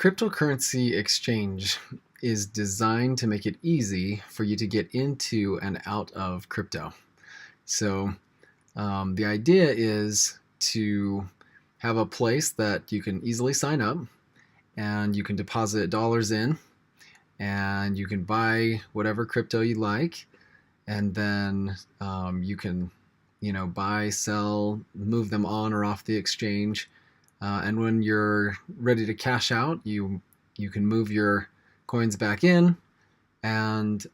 Cryptocurrency exchange is designed to make it easy for you to get into and out of crypto. So the idea is to have a place that you can easily sign up and you can deposit dollars in and you can buy whatever crypto you like, and then you can buy, sell, move them on or off the exchange. And when you're ready to cash out, you can move your coins back in and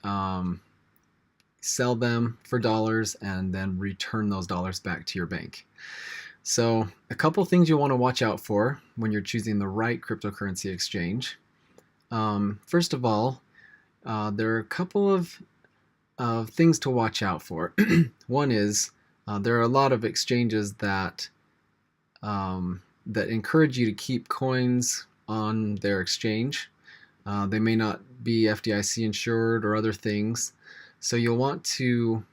sell them for dollars and then return those dollars back to your bank. So a couple things you want to watch out for when you're choosing the right cryptocurrency exchange. First of all, there are a couple of things to watch out for. One is there are a lot of exchanges that encourage you to keep coins on their exchange. They may not be FDIC insured or other things, so you'll want to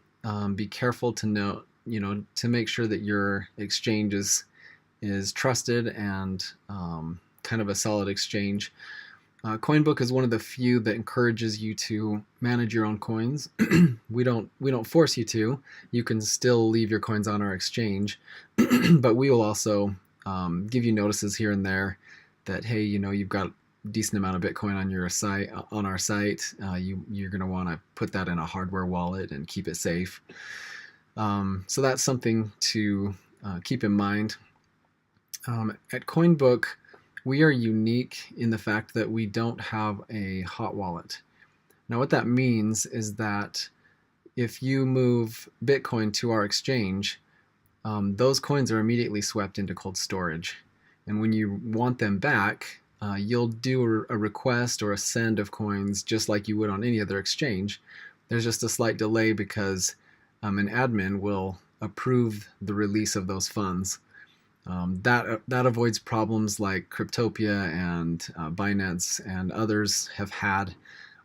be careful to know, to make sure that your exchange is trusted and kind of a solid exchange. Coinbook is one of the few that encourages you to manage your own coins. We don't force you to. You can still leave your coins on our exchange, but we will also give you notices here and there that, hey, you've got a decent amount of Bitcoin on your site, on our site. You're going to want to put that in a hardware wallet and keep it safe. So that's something to keep in mind. At Coinbook, we are unique in the fact that we don't have a hot wallet. Now, what that means is that if you move Bitcoin to our exchange, those coins are immediately swept into cold storage. And when you want them back, you'll do a request or a send of coins just like you would on any other exchange. There's just a slight delay because an admin will approve the release of those funds. That avoids problems like Cryptopia and Binance and others have had,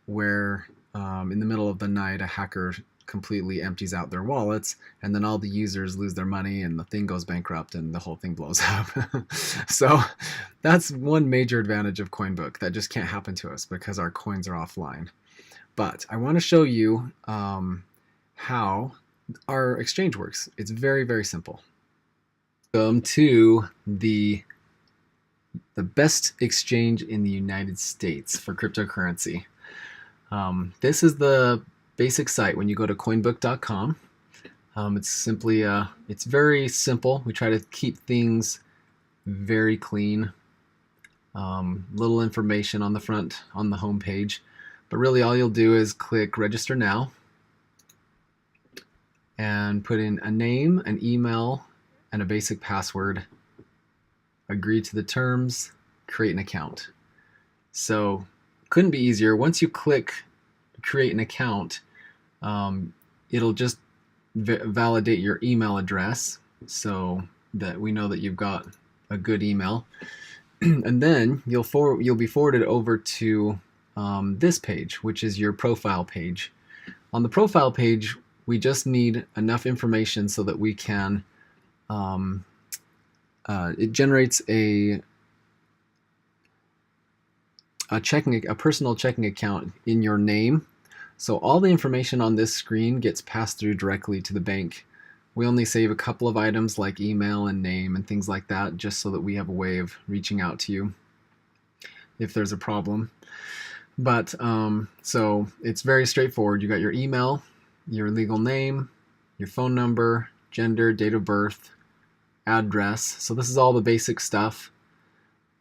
where in the middle of the night a hacker completely empties out their wallets and then all the users lose their money and the thing goes bankrupt and the whole thing blows up. So that's one major advantage of Coinbook that just can't happen to us because our coins are offline. But I want to show you how our exchange works. It's very, very simple. Welcome to the best exchange in the United States for cryptocurrency. This is the basic site when you go to coinbook.com. It's very simple. We try to keep things very clean. Little information on the front, on the home page, but really all you'll do is click register now and put in a name, an email, and a basic password, agree to the terms, create an account. So couldn't be easier. Once you click create an account, it'll just validate your email address so that we know that you've got a good email. And then you'll be forwarded over to this page, which is your profile page. On the profile page, we just need enough information so that we can it generates a personal checking account in your name. So all the information on this screen gets passed through directly to the bank. We only save a couple of items like email and name and things like that, just so that we have a way of reaching out to you if there's a problem. But so it's very straightforward. You got your email, your legal name, your phone number, gender, date of birth, address. So this is all the basic stuff.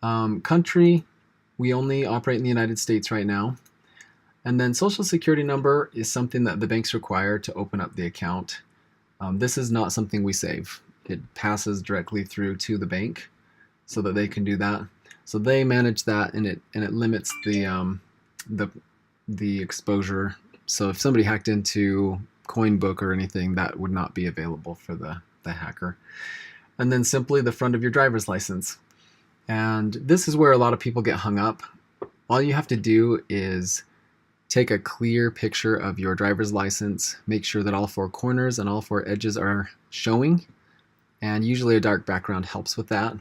Country, we only operate in the United States right now. And then social security number is something that the banks require to open up the account. This is not something we save. It passes directly through to the bank so that they can do that. So they manage that, and it limits the exposure. So if somebody hacked into Coinbook or anything, that would not be available for the hacker. And then simply the front of your driver's license. And this is where a lot of people get hung up. All you have to do is take a clear picture of your driver's license, make sure that all four corners and all four edges are showing, and usually a dark background helps with that.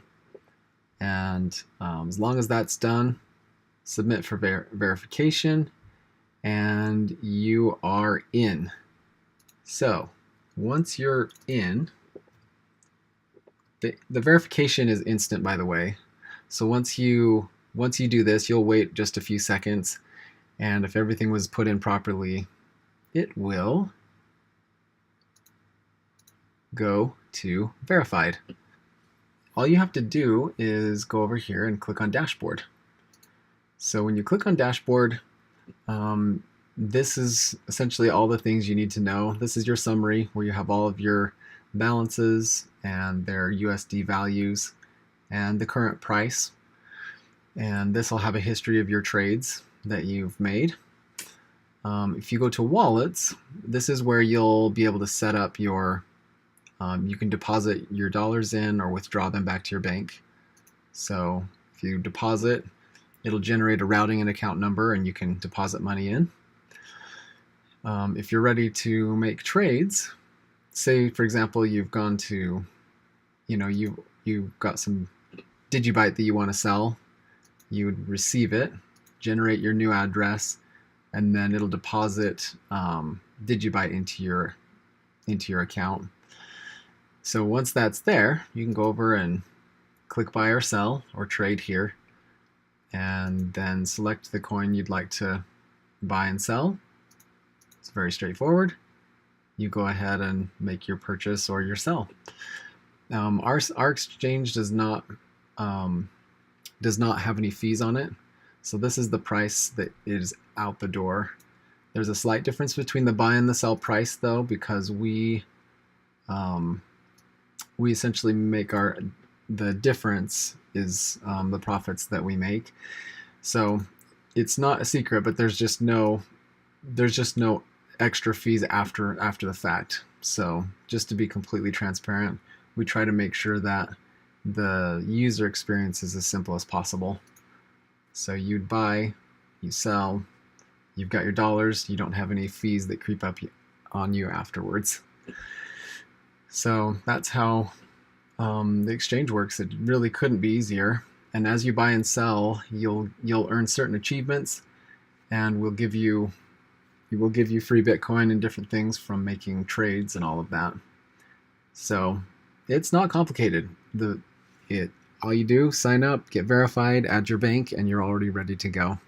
And as long as that's done, submit for verification, and you are in. So once you're in, the verification is instant, by the way. So once you do this, you'll wait just a few seconds, and if everything was put in properly, it will go to verified. All you have to do is go over here and click on dashboard. So when you click on dashboard, this is essentially all the things you need to know. This is your summary where you have all of your balances and their USD values and the current price. And this will have a history of your trades that you've made. If you go to wallets, this is where you'll be able to set up your, you can deposit your dollars in or withdraw them back to your bank. So if you deposit, it'll generate a routing and account number and you can deposit money in. If you're ready to make trades, say for example you've gone to, you've got some Digibyte that you want to sell, you would receive it, generate your new address, and then it'll deposit Digibyte into your account. So once that's there, you can go over and click buy or sell or trade here, and then select the coin you'd like to buy and sell. It's very straightforward. You go ahead and make your purchase or your sell. Our exchange does not have any fees on it. So this is the price that is out the door. There's a slight difference between the buy and the sell price though, because we essentially make the difference is the profits that we make. So it's not a secret, but there's just no extra fees after the fact. So just to be completely transparent, we try to make sure that the user experience is as simple as possible. So you'd buy, you sell, you've got your dollars, you don't have any fees that creep up on you afterwards. So that's how the exchange works. It really couldn't be easier. And as you buy and sell, you'll earn certain achievements, and we'll give you free Bitcoin and different things from making trades and all of that. So it's not complicated. All you do, sign up, get verified, add your bank, and you're already ready to go.